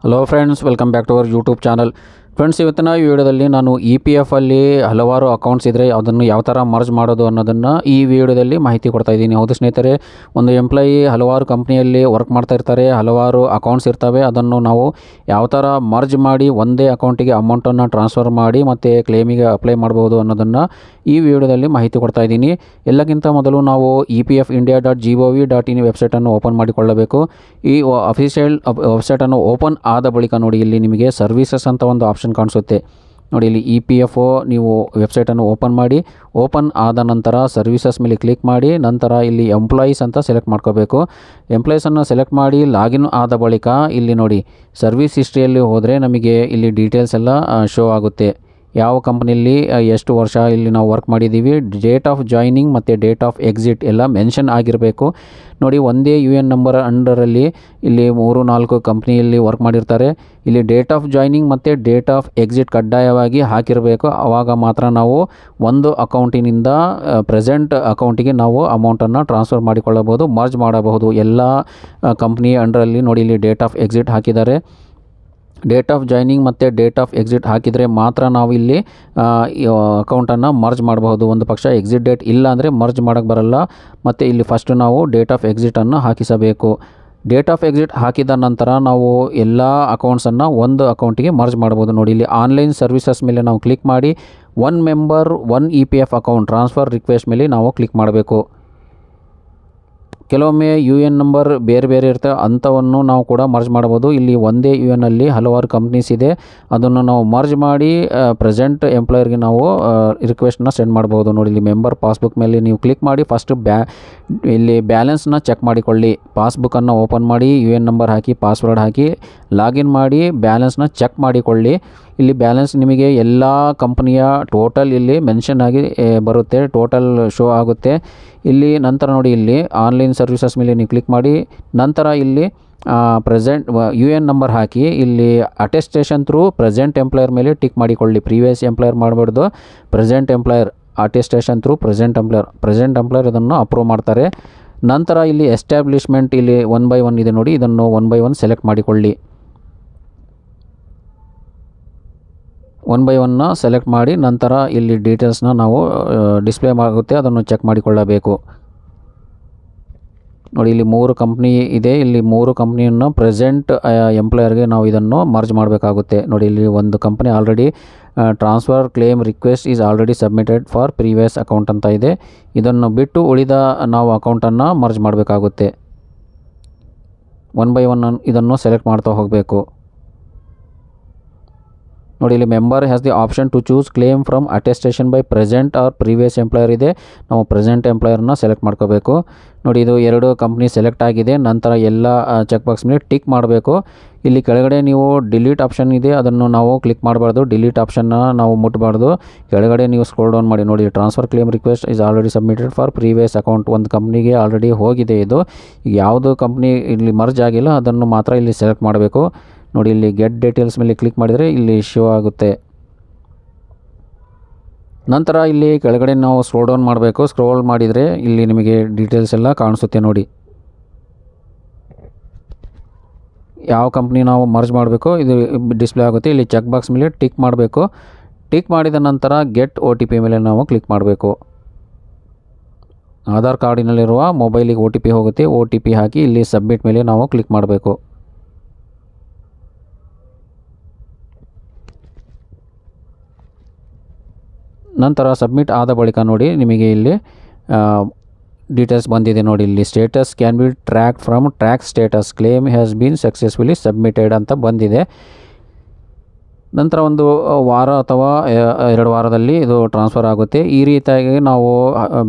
Hello friends, welcome back to our YouTube channel. Friends, ಇವತ್ತಿನ ಈ ವಿಡಿಯೋದಲ್ಲಿ ನಾನು EPF ಅಲ್ಲಿ ಹಲವಾರು ಅಕೌಂಟ್ಸ್ ಇದ್ದರೆ ಅದನ್ನು ಯಾವ ಥರ ಮರ್ಜ್ ಮಾಡೋದು ಅನ್ನೋದನ್ನು ಈ ವಿಡಿಯೋದಲ್ಲಿ ಮಾಹಿತಿ ಕೊಡ್ತಾ ಇದ್ದೀನಿ. ಹೌದು ಸ್ನೇಹಿತರೆ, ಒಂದು ಎಂಪ್ಲಾಯಿ ಹಲವಾರು ಕಂಪ್ನಿಯಲ್ಲಿ ವರ್ಕ್ ಮಾಡ್ತಾ ಇರ್ತಾರೆ, ಹಲವಾರು ಅಕೌಂಟ್ಸ್ ಇರ್ತವೆ. ಅದನ್ನು ನಾವು ಯಾವ ಥರ ಮರ್ಜ್ ಮಾಡಿ ಒಂದೇ ಅಕೌಂಟಿಗೆ ಅಮೌಂಟನ್ನು ಟ್ರಾನ್ಸ್ಫರ್ ಮಾಡಿ ಮತ್ತು ಕ್ಲೇಮಿಗೆ ಅಪ್ಲೈ ಮಾಡ್ಬೋದು ಅನ್ನೋದನ್ನು ಈ ವಿಡಿಯೋದಲ್ಲಿ ಮಾಹಿತಿ ಕೊಡ್ತಾ ಇದ್ದೀನಿ. ಎಲ್ಲಕ್ಕಿಂತ ಮೊದಲು ನಾವು EPFindia.gov.in ವೆಬ್ಸೈಟನ್ನು ಓಪನ್ ಮಾಡಿಕೊಳ್ಳಬೇಕು. ಈ ಅಫಿಷಿಯಲ್ ವೆಬ್ಸೈಟನ್ನು ಓಪನ್ ಆದ ಬಳಿಕ ನೋಡಿ, ಇಲ್ಲಿ ನಿಮಗೆ ಸರ್ವಿಸಸ್ ಅಂತ ಒಂದು ಆಪ್ಷನ್ ಕಾಣಿಸುತ್ತೆ. ನೋಡಿ, ಇಲ್ಲಿ EPFO ನೀವು ವೆಬ್ಸೈಟನ್ನು ಓಪನ್ ಮಾಡಿ. ಓಪನ್ ಆದ ನಂತರ ಸರ್ವಿಸಸ್ ಮೇಲೆ ಕ್ಲಿಕ್ ಮಾಡಿ, ನಂತರ ಇಲ್ಲಿ ಎಂಪ್ಲಾಯೀಸ್ ಅಂತ ಸೆಲೆಕ್ಟ್ ಮಾಡ್ಕೋಬೇಕು. ಎಂಪ್ಲಾಯೀಸನ್ನು ಸೆಲೆಕ್ಟ್ ಮಾಡಿ ಲಾಗಿನ್ ಆದ ಬಳಿಕ ಇಲ್ಲಿ ನೋಡಿ, ಸರ್ವಿಸ್ ಹಿಸ್ಟ್ರಿಯಲ್ಲಿ ಹೋದರೆ ನಮಗೆ ಇಲ್ಲಿ ಡೀಟೇಲ್ಸ್ ಎಲ್ಲ ಶೋ ಆಗುತ್ತೆ. ಯಾವ ಕಂಪ್ನಿಯಲ್ಲಿ ಎಷ್ಟು ವರ್ಷ ಇಲ್ಲಿ ನಾವು ವರ್ಕ್ ಮಾಡಿದ್ದೀವಿ, ಡೇಟ್ ಆಫ್ ಜಾಯ್ನಿಂಗ್ ಮತ್ತು ಡೇಟ್ ಆಫ್ ಎಕ್ಸಿಟ್ ಎಲ್ಲ ಮೆನ್ಷನ್ ಆಗಿರಬೇಕು. ನೋಡಿ, ಒಂದೇ UN ನಂಬರ್ ಅಂಡರಲ್ಲಿ ಇಲ್ಲಿ 3-4 ಕಂಪ್ನಿಯಲ್ಲಿ ವರ್ಕ್ ಮಾಡಿರ್ತಾರೆ. ಇಲ್ಲಿ ಡೇಟ್ ಆಫ್ ಜಾಯ್ನಿಂಗ್ ಮತ್ತು ಡೇಟ್ ಆಫ್ ಎಕ್ಸಿಟ್ ಕಡ್ಡಾಯವಾಗಿ ಹಾಕಿರಬೇಕು. ಆವಾಗ ಮಾತ್ರ ನಾವು ಒಂದು ಅಕೌಂಟಿನಿಂದ ಪ್ರೆಸೆಂಟ್ ಅಕೌಂಟಿಗೆ ನಾವು ಅಮೌಂಟನ್ನು ಟ್ರಾನ್ಸ್ಫರ್ ಮಾಡಿಕೊಳ್ಳಬಹುದು, ಮರ್ಜ್ ಮಾಡಬಹುದು. ಎಲ್ಲ ಕಂಪ್ನಿ ಅಂಡರಲ್ಲಿ ನೋಡಿ, ಇಲ್ಲಿ ಡೇಟ್ ಆಫ್ ಎಕ್ಸಿಟ್ ಹಾಕಿದ್ದಾರೆ. ಡೇಟ್ ಆಫ್ ಜಾಯ್ನಿಂಗ್ ಮತ್ತು ಡೇಟ್ ಆಫ್ ಎಕ್ಸಿಟ್ ಹಾಕಿದರೆ ಮಾತ್ರ ನಾವು ಇಲ್ಲಿ ಅಕೌಂಟನ್ನು ಮರ್ಜ್ ಮಾಡಬಹುದು. ಒಂದು ಪಕ್ಷ ಎಕ್ಸಿಟ್ ಡೇಟ್ ಇಲ್ಲ ಅಂದರೆ ಮರ್ಜ್ ಮಾಡೋಕ್ಕೆ ಬರಲ್ಲ. ಮತ್ತು ಇಲ್ಲಿ ಫಸ್ಟು ನಾವು ಡೇಟ್ ಆಫ್ ಎಕ್ಸಿಟನ್ನು ಹಾಕಿಸಬೇಕು. ಡೇಟ್ ಆಫ್ ಎಕ್ಸಿಟ್ ಹಾಕಿದ ನಂತರ ನಾವು ಎಲ್ಲ ಅಕೌಂಟ್ಸನ್ನು ಒಂದು ಅಕೌಂಟಿಗೆ ಮರ್ಜ್ ಮಾಡ್ಬೋದು. ನೋಡಿ, ಇಲ್ಲಿ ಆನ್ಲೈನ್ ಸರ್ವಿಸಸ್ ಮೇಲೆ ನಾವು ಕ್ಲಿಕ್ ಮಾಡಿ 1 member 1 EPF account transfer request ಮೇಲೆ ನಾವು ಕ್ಲಿಕ್ ಮಾಡಬೇಕು. ಕೆಲವೊಮ್ಮೆ UN ನಂಬರ್ ಬೇರೆ ಬೇರೆ ಇರ್ತವೆ, ಅಂಥವನ್ನು ನಾವು ಕೂಡ ಮರ್ಜ್ ಮಾಡ್ಬೋದು. ಇಲ್ಲಿ ಒಂದೇ UN ಅಲ್ಲಿ ಹಲವಾರು ಕಂಪ್ನೀಸ್ ಇದೆ, ಅದನ್ನು ನಾವು ಮರ್ಜ್ ಮಾಡಿ ಪ್ರೆಸೆಂಟ್ ಎಂಪ್ಲಾಯರ್ಗೆ ನಾವು ರಿಕ್ವೆಸ್ಟನ್ನ ಸೆಂಡ್ ಮಾಡ್ಬೋದು. ನೋಡಿ, ಇಲ್ಲಿ ಮೆಂಬರ್ ಪಾಸ್ಬುಕ್ ಮೇಲೆ ನೀವು ಕ್ಲಿಕ್ ಮಾಡಿ ಫಸ್ಟ್ ಇಲ್ಲಿ ಬ್ಯಾಲೆನ್ಸ್ನ ಚೆಕ್ ಮಾಡಿಕೊಳ್ಳಿ. ಪಾಸ್ಬುಕ್ಕನ್ನು ಓಪನ್ ಮಾಡಿ UN ನಂಬರ್ ಹಾಕಿ ಪಾಸ್ವರ್ಡ್ ಹಾಕಿ ಲಾಗಿನ್ ಮಾಡಿ ಬ್ಯಾಲೆನ್ಸ್ನ ಚೆಕ್ ಮಾಡಿಕೊಳ್ಳಿ. ಇಲ್ಲಿ ಬ್ಯಾಲೆನ್ಸ್ ನಿಮಗೆ ಎಲ್ಲ ಕಂಪನಿಯ ಟೋಟಲ್ ಇಲ್ಲಿ ಮೆನ್ಷನ್ ಆಗಿ ಬರುತ್ತೆ, ಟೋಟಲ್ ಶೋ ಆಗುತ್ತೆ. ಇಲ್ಲಿ ನಂತರ ನೋಡಿ, ಇಲ್ಲಿ ಆನ್ಲೈನ್ ಸರ್ವಿಸಸ್ ಮೇಲೆ ನೀವು ಕ್ಲಿಕ್ ಮಾಡಿ ನಂತರ ಇಲ್ಲಿ ಪ್ರೆಸೆಂಟ್ UN ನಂಬರ್ ಹಾಕಿ ಇಲ್ಲಿ ಅಟೆಸ್ಟೇಷನ್ ಥ್ರೂ ಪ್ರೆಸೆಂಟ್ ಎಂಪ್ಲಾಯರ್ ಮೇಲೆ ಟಿಕ್ ಮಾಡಿಕೊಳ್ಳಿ. ಪ್ರೀವಿಯಸ್ ಎಂಪ್ಲಾಯರ್ ಮಾಡಬಾರ್ದು, present employer attestation through present employer ಇದನ್ನು ಅಪ್ರೂವ್ ಮಾಡ್ತಾರೆ. ನಂತರ ಇಲ್ಲಿ ಎಸ್ಟಾಬ್ಲಿಷ್ಮೆಂಟ್ ಇಲ್ಲಿ 1 by 1 ಇದೆ ನೋಡಿ, ಇದನ್ನು 1 by 1 ಸೆಲೆಕ್ಟ್ ಮಾಡಿಕೊಳ್ಳಿ. 1 by 1 ಸೆಲೆಕ್ಟ್ ಮಾಡಿ ನಂತರ ಇಲ್ಲಿ ಡೀಟೇಲ್ಸ್ನ ನಾವು ಡಿಸ್ಪ್ಲೇ ಆಗುತ್ತೆ, ಅದನ್ನು ಚೆಕ್ ಮಾಡಿಕೊಳ್ಳಬೇಕು. ನೋಡಿ, ಇಲ್ಲಿ 3 ಕಂಪ್ನಿ ಇದೆ. ಇಲ್ಲಿ 3 ಕಂಪ್ನಿಯನ್ನು ಪ್ರೆಸೆಂಟ್ ಎಂಪ್ಲಾಯರ್ಗೆ ನಾವು ಇದನ್ನು ಮರ್ಜ್ ಮಾಡಬೇಕಾಗುತ್ತೆ. ನೋಡಿ, ಇಲ್ಲಿ ಒಂದು company already transfer claim request is already submitted for previous account ಅಂತ ಇದೆ. ಇದನ್ನು ಬಿಟ್ಟು ಉಳಿದ ನಾವು ಅಕೌಂಟನ್ನು ಮರ್ಜ್ ಮಾಡಬೇಕಾಗುತ್ತೆ. 1 by 1 ಇದನ್ನು ಸೆಲೆಕ್ಟ್ ಮಾಡ್ತಾ ಹೋಗಬೇಕು. ನೋಡಿ, ಇಲ್ಲಿ member has the option to choose claim from attestation by present or previous employer ಇದೆ. ನಾವು ಪ್ರೆಸೆಂಟ್ ಎಂಪ್ಲಾಯರ್ನ ಸೆಲೆಕ್ಟ್ ಮಾಡ್ಕೋಬೇಕು. ನೋಡಿ, ಇದು 2 ಕಂಪ್ನಿ ಸೆಲೆಕ್ಟ್ ಆಗಿದೆ. ನಂತರ ಎಲ್ಲ ಚೆಕ್ ಬಾಕ್ಸ್ ಮೇಲೆ ಟಿಕ್ ಮಾಡಬೇಕು. ಇಲ್ಲಿ ಕೆಳಗಡೆ ನೀವು ಡಿಲೀಟ್ ಆಪ್ಷನ್ ಇದೆ, ಅದನ್ನು ನಾವು ಕ್ಲಿಕ್ ಮಾಡಬಾರ್ದು. ಡಿಲೀಟ್ ಆಪ್ಷನ್ನ ನಾವು ಮುಟ್ಟಬಾರ್ದು. ಕೆಳಗಡೆ ನೀವು ಸ್ಕ್ರೋಲ್ ಡೌನ್ ಮಾಡಿ. ನೋಡಿ, transfer claim request is already submitted for previous account. ಒಂದು ಕಂಪ್ನಿಗೆ ಆಲ್ರೆಡಿ ಹೋಗಿದೆ ಇದು. ಈಗ ಯಾವುದು ಕಂಪ್ನಿ ಇಲ್ಲಿ ಮರ್ಜ್ ಆಗಿಲ್ಲ ಅದನ್ನು ಮಾತ್ರ ಇಲ್ಲಿ ಸೆಲೆಕ್ಟ್ ಮಾಡಬೇಕು. ನೋಡಿ, ಇಲ್ಲಿ ಗೆಟ್ ಡೀಟೇಲ್ಸ್ ಮೇಲೆ ಕ್ಲಿಕ್ ಮಾಡಿದರೆ ಇಲ್ಲಿ ಶೋ ಆಗುತ್ತೆ. ನಂತರ ಇಲ್ಲಿ ಕೆಳಗಡೆ ನಾವು ಸ್ಕ್ರೋಲ್ ಡೌನ್ ಮಾಡಬೇಕು. ಸ್ಕ್ರೋಲ್ ಮಾಡಿದರೆ ಇಲ್ಲಿ ನಿಮಗೆ ಡೀಟೇಲ್ಸ್ ಎಲ್ಲ ಕಾಣಿಸುತ್ತೆ. ನೋಡಿ, ಯಾವ ಕಂಪ್ನಿ ನಾವು ಮರ್ಜ್ ಮಾಡಬೇಕು ಇದು ಡಿಸ್ಪ್ಲೇ ಆಗುತ್ತೆ. ಇಲ್ಲಿ ಚೆಕ್ ಬಾಕ್ಸ್ ಮೇಲೆ ಟಿಕ್ ಮಾಡಬೇಕು. ಟಿಕ್ ಮಾಡಿದ ನಂತರ ಗೆಟ್ OTP ಮೇಲೆ ನಾವು ಕ್ಲಿಕ್ ಮಾಡಬೇಕು. ಆಧಾರ್ ಕಾರ್ಡಿನಲ್ಲಿರುವ ಮೊಬೈಲಿಗೆ OTP ಹೋಗುತ್ತೆ. OTP ಹಾಕಿ ಇಲ್ಲಿ ಸಬ್ಮಿಟ್ ಮೇಲೆ ನಾವು ಕ್ಲಿಕ್ ಮಾಡಬೇಕು. ನಂತರ ಸಬ್ಮಿಟ್ ಆದ ಬಳಿಕ ನೋಡಿ, ನಿಮಗೆ ಇಲ್ಲಿ ಡೀಟೇಲ್ಸ್ ಬಂದಿದೆ. ನೋಡಿ, ಇಲ್ಲಿ status can be track from track status, claim has been successfully submitted ಅಂತ ಬಂದಿದೆ. ನಂತರ ಒಂದು ವಾರ ಅಥವಾ 2 ವಾರದಲ್ಲಿ ಇದು ಟ್ರಾನ್ಸ್ಫರ್ ಆಗುತ್ತೆ. ಈ ರೀತಿಯಾಗಿ ನಾವು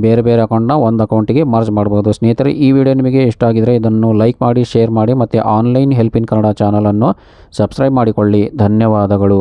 ಬೇರೆ ಬೇರೆ ಅಕೌಂಟ್ನ ಒಂದು ಅಕೌಂಟಿಗೆ ಮರ್ಜ್ ಮಾಡ್ಬೋದು. ಸ್ನೇಹಿತರೆ, ಈ ವಿಡಿಯೋ ನಿಮಗೆ ಇಷ್ಟ ಆಗಿದರೆ ಇದನ್ನು ಲೈಕ್ ಮಾಡಿ, ಶೇರ್ ಮಾಡಿ ಮತ್ತು ಆನ್ಲೈನ್ ಹೆಲ್ಪ್ ಇನ್ ಕನ್ನಡ ಚಾನಲನ್ನು ಸಬ್ಸ್ಕ್ರೈಬ್ ಮಾಡಿಕೊಳ್ಳಿ. ಧನ್ಯವಾದಗಳು.